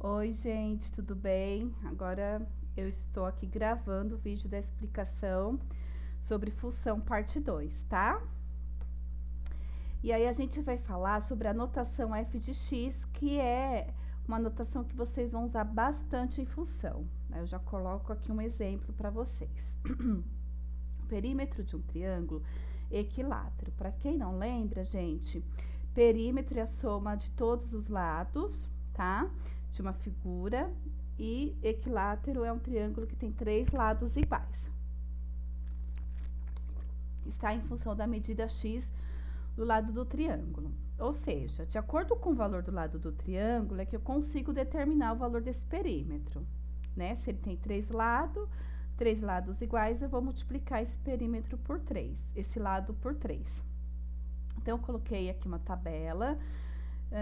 Oi, gente, tudo bem? Agora eu estou aqui gravando o vídeo da explicação sobre função parte 2, tá? E aí a gente vai falar sobre a notação f de x, que é uma notação que vocês vão usar bastante em função. Eu já coloco aqui um exemplo para vocês. O perímetro de um triângulo equilátero. Para quem não lembra, gente, perímetro é a soma de todos os lados, tá? De uma figura, e equilátero é um triângulo que tem 3 lados iguais. Está em função da medida x do lado do triângulo. Ou seja, de acordo com o valor do lado do triângulo, é que eu consigo determinar o valor desse perímetro, né? Se ele tem 3 lados iguais, eu vou multiplicar esse perímetro por 3, esse lado por 3. Então, eu coloquei aqui uma tabela.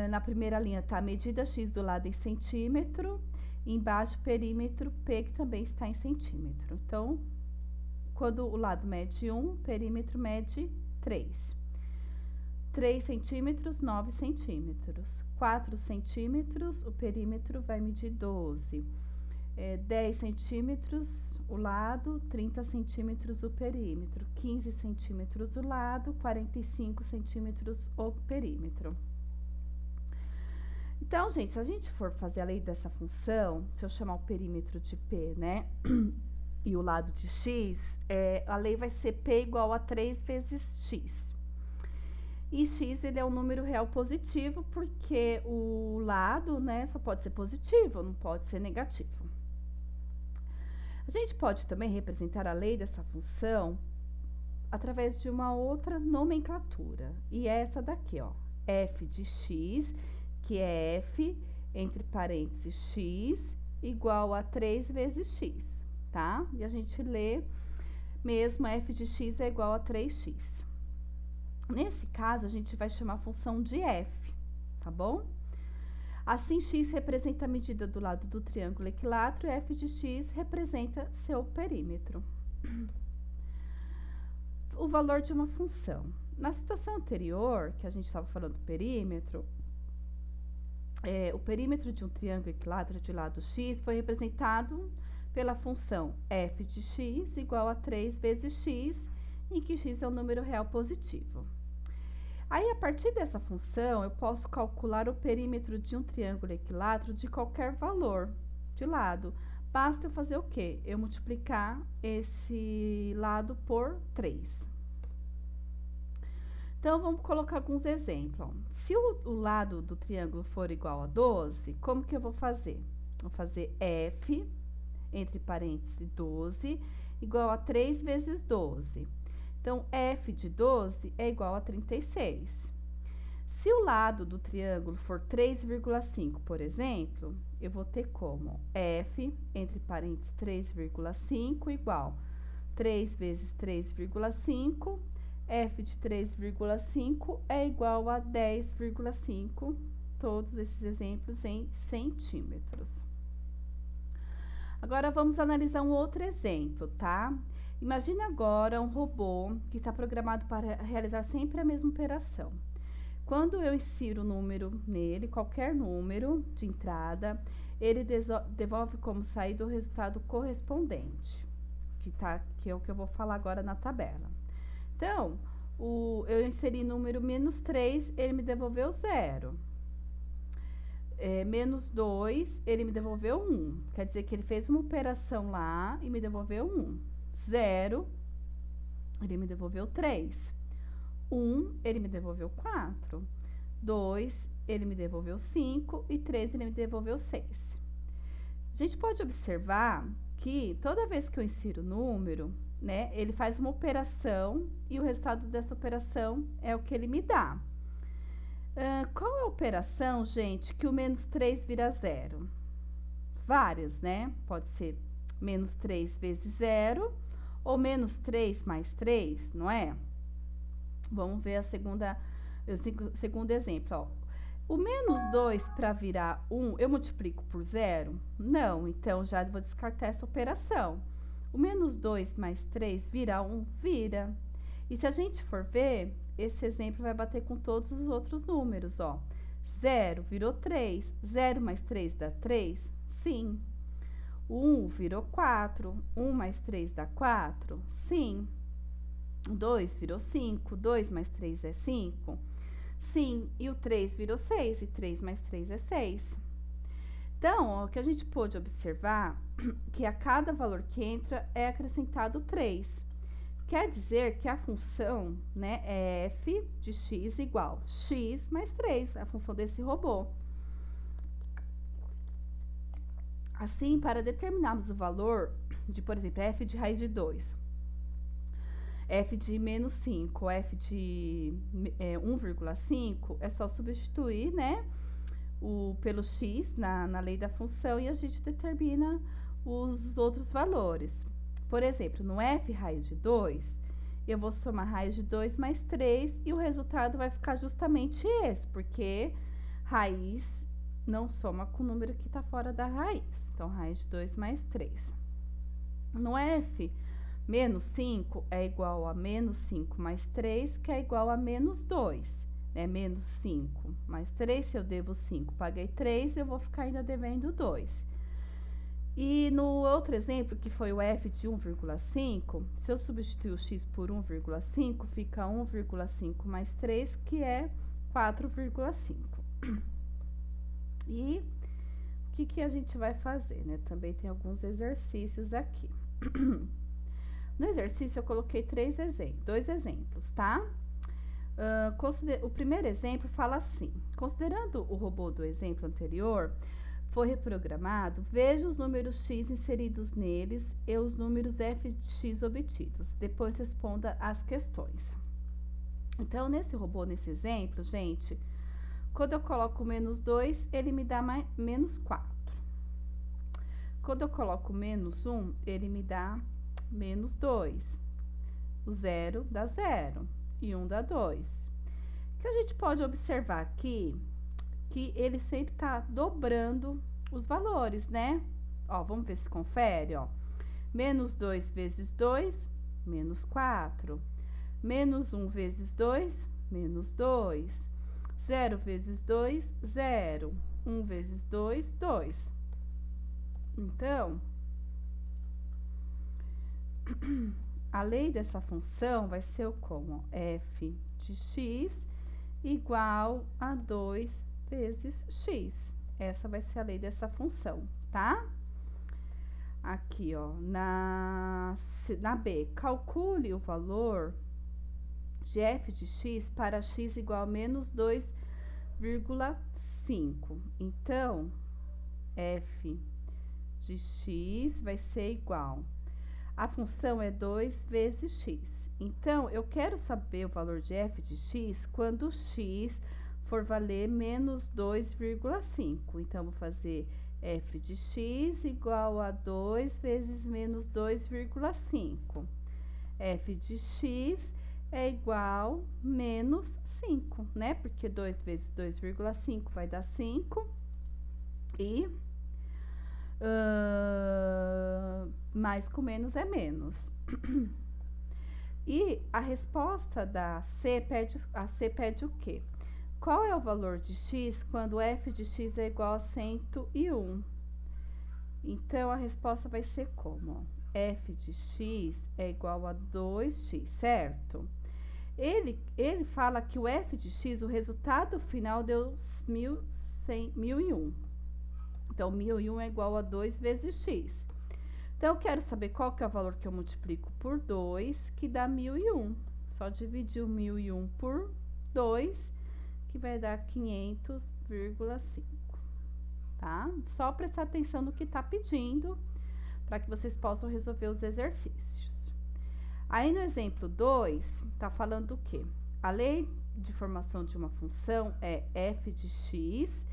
Na primeira linha está a medida x do lado em centímetro, e embaixo perímetro P, que também está em centímetro. Então, quando o lado mede 1, perímetro mede 3. 3 centímetros, 9 centímetros. 4 centímetros, o perímetro vai medir 12. 10 centímetros o lado, 30 centímetros o perímetro. 15 centímetros o lado, 45 centímetros o perímetro. Então, gente, se a gente for fazer a lei dessa função, se eu chamar o perímetro de P, né, e o lado de x, a lei vai ser P igual a 3 vezes x. E x, ele é um número real positivo, porque o lado, né, só pode ser positivo, não pode ser negativo. A gente pode também representar a lei dessa função através de uma outra nomenclatura, e é essa daqui, ó, f de x, que é f, entre parênteses, x, igual a 3 vezes x, tá? E a gente lê mesmo f de x é igual a 3x. Nesse caso, a gente vai chamar a função de f, tá bom? Assim, x representa a medida do lado do triângulo equilátero e f de x representa seu perímetro. O valor de uma função. Na situação anterior, que a gente estava falando do perímetro, o perímetro de um triângulo equilátero de lado x foi representado pela função f de x igual a 3 vezes x, em que x é um número real positivo. Aí, a partir dessa função, eu posso calcular o perímetro de um triângulo equilátero de qualquer valor de lado. Basta eu fazer o quê? Eu multiplicar esse lado por 3. Então, vamos colocar alguns exemplos. Se o lado do triângulo for igual a 12, como que eu vou fazer? Vou fazer f, entre parênteses, 12, igual a 3 vezes 12. Então, f de 12 é igual a 36. Se o lado do triângulo for 3,5, por exemplo, eu vou ter como f, entre parênteses, 3,5 igual 3 vezes 3,5, f de 3,5 é igual a 10,5, todos esses exemplos em centímetros. Agora, vamos analisar um outro exemplo, tá? Imagine agora um robô que está programado para realizar sempre a mesma operação. Quando eu insiro o número nele, qualquer número de entrada, ele devolve como saída o resultado correspondente, que é o que eu vou falar agora na tabela. Então, eu inseri número menos 3, ele me devolveu 0. Menos 2, ele me devolveu 1. Quer dizer que ele fez uma operação lá e me devolveu 1. 0, ele me devolveu 3. 1, ele me devolveu 4. 2, ele me devolveu 5. E 3, ele me devolveu 6. A gente pode observar que toda vez que eu insiro o número, né, ele faz uma operação e o resultado dessa operação é o que ele me dá. Qual é a operação, gente, que o menos 3 vira 0? Várias, né? Pode ser menos 3 vezes 0 ou menos 3 mais 3, não é? Vamos ver o segundo exemplo, ó. O menos 2 para virar 1, eu multiplico por 0? Não, então já vou descartar essa operação. O menos 2 mais 3 vira 1? Vira. E se a gente for ver, esse exemplo vai bater com todos os outros números, ó. 0 virou 3. 0 mais 3 dá 3? Sim. O 1 virou 4. 1 mais 3 dá 4? Sim. O 2 virou 5. 2 mais 3 é 5? Sim. E o 3 virou 6. E 3 mais 3 é 6. Então, o que a gente pôde observar que a cada valor que entra é acrescentado 3. Quer dizer que a função, né, é f de x igual x mais 3, a função desse robô. Assim, para determinarmos o valor de, por exemplo, f de raiz de 2, f de menos 5, f de 1,5, é só substituir, né, pelo x na lei da função e a gente determina os outros valores. Por exemplo, no f raiz de 2, eu vou somar raiz de 2 mais 3 e o resultado vai ficar justamente esse, porque raiz não soma com o número que está fora da raiz. Então, raiz de 2 mais 3. No f, menos 5 é igual a menos 5 mais 3, que é igual a menos 2. Né? Menos 5 mais 3, se eu devo 5, paguei 3, eu vou ficar ainda devendo 2. E no outro exemplo, que foi o f de 1,5, se eu substituir o x por 1,5, fica 1,5 mais 3, que é 4,5. E o que a gente vai fazer, né? Também tem alguns exercícios aqui. No exercício, eu coloquei dois exemplos, tá? O primeiro exemplo fala assim: considerando o robô do exemplo anterior, foi reprogramado, veja os números x inseridos neles e os números f de x obtidos. Depois responda as questões. Então, nesse robô, nesse exemplo, gente, quando eu coloco menos 2, ele me dá menos 4. Quando eu coloco menos 1, ele me dá menos 2. O 0 dá 0 e 1 dá 2. O que a gente pode observar aqui que ele sempre tá dobrando os valores, né? Ó, vamos ver se confere, ó. Menos 2 vezes 2, menos 4. Menos 1 vezes 2, menos 2. 0 vezes 2, 0. 1 vezes 2, 2. Então, a lei dessa função vai ser o como? F de x igual a 2 vezes x. Essa vai ser a lei dessa função, tá? Aqui, ó, na B, calcule o valor de f de x para x igual a menos 2,5. Então, f de x vai ser igual. A função é 2 vezes x. Então, eu quero saber o valor de f de x quando x for valer menos 2,5. Então, vou fazer f de x igual a 2 vezes menos 2,5. F de x é igual a menos 5, né? Porque 2 vezes 2,5 vai dar 5. E mais com menos é menos. E a resposta da C pede o quê? Qual é o valor de x quando f de x é igual a 101? Então, a resposta vai ser como? F de x é igual a 2x, certo? Ele fala que o f de x, o resultado final deu 1001. Então, 1001 é igual a 2 vezes x. Então, eu quero saber qual que é o valor que eu multiplico por 2, que dá 1001. Só dividir o 1001 por 2, que vai dar 500,5, tá? Só prestar atenção no que tá pedindo, para que vocês possam resolver os exercícios. Aí, no exemplo 2, tá falando o quê? A lei de formação de uma função é f de x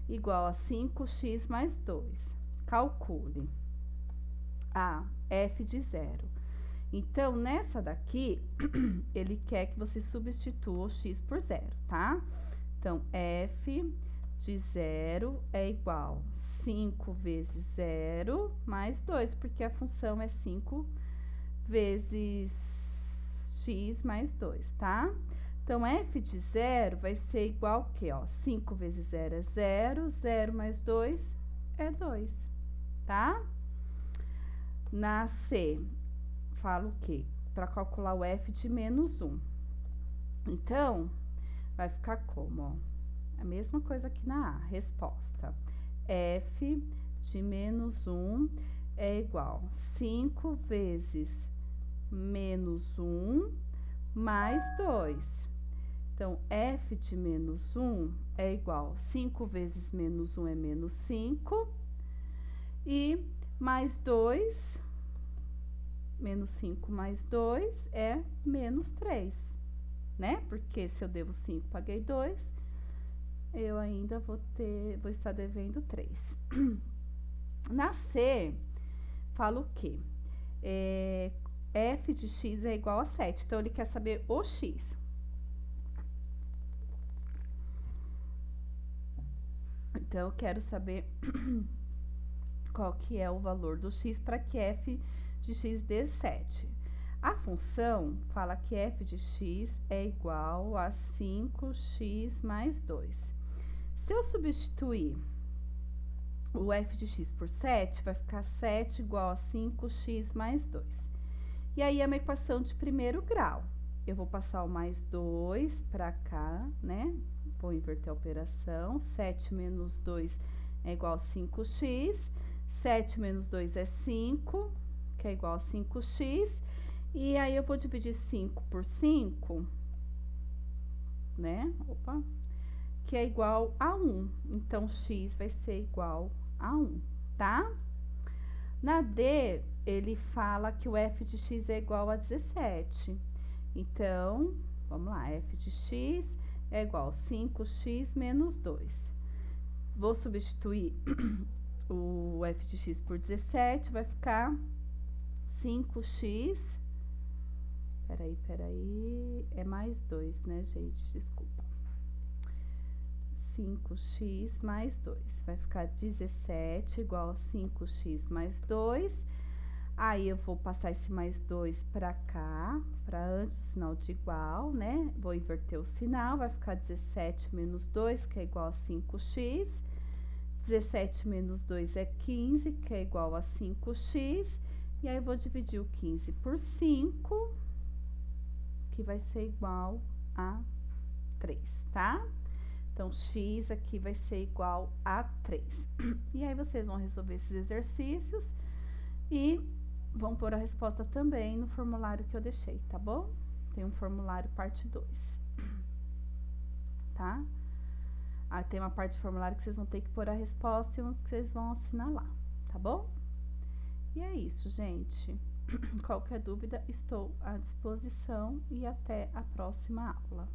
igual a 5x mais 2. Calcule a f de 0. Então, nessa daqui, ele quer que você substitua o x por 0, tá? Então, f de 0 é igual a 5 vezes 0 mais 2, porque a função é 5 vezes x mais 2, tá? Então, f de 0 vai ser igual ao quê? Ó, 5 vezes 0 é 0, 0 mais 2 é 2, tá? Na C, falo o quê? Para calcular o f de menos 1. Então, vai ficar como, ó? A mesma coisa aqui na A, resposta. F de menos 1 é igual a 5 vezes menos 1 mais 2. Então, f de menos 1 é igual a 5 vezes menos 1 é menos 5. E mais 2, menos 5 mais 2 é menos 3, né? Porque se eu devo 5, paguei 2, eu ainda vou estar devendo 3. Na C, fala o quê? F de x é igual a 7. Então, ele quer saber o x. Então, eu quero saber qual que é o valor do x para que f de x dê 7. A função fala que f de x é igual a 5x mais 2. Se eu substituir o f de x por 7, vai ficar 7 igual a 5x mais 2. E aí, é uma equação de primeiro grau. Eu vou passar o mais 2 para cá, né? Vou inverter a operação. 7 menos 2 é igual a 5x. 7 menos 2 é 5, que é igual a 5x. E aí, eu vou dividir 5 por 5, né? Opa! Que é igual a 1. Então, x vai ser igual a 1, tá? Na D, ele fala que o f de x é igual a 17. Então, vamos lá, f de x é igual a 5x menos 2. Vou substituir o f de x por 17, vai ficar 5x... Peraí, é mais 2, né, gente? Desculpa. 5x mais 2. Vai ficar 17 igual a 5x mais 2. Aí, eu vou passar esse mais 2 para cá, para antes do sinal de igual, né? Vou inverter o sinal, vai ficar 17 menos 2, que é igual a 5x. 17 menos 2 é 15, que é igual a 5x. E aí, eu vou dividir o 15 por 5, que vai ser igual a 3, tá? Então, x aqui vai ser igual a 3. E aí, vocês vão resolver esses exercícios e vão pôr a resposta também no formulário que eu deixei, tá bom? Tem um formulário parte 2, tá? Aí, tem uma parte do formulário que vocês vão ter que pôr a resposta e uns que vocês vão assinar lá, tá bom? E é isso, gente. Qualquer dúvida, estou à disposição e até a próxima aula.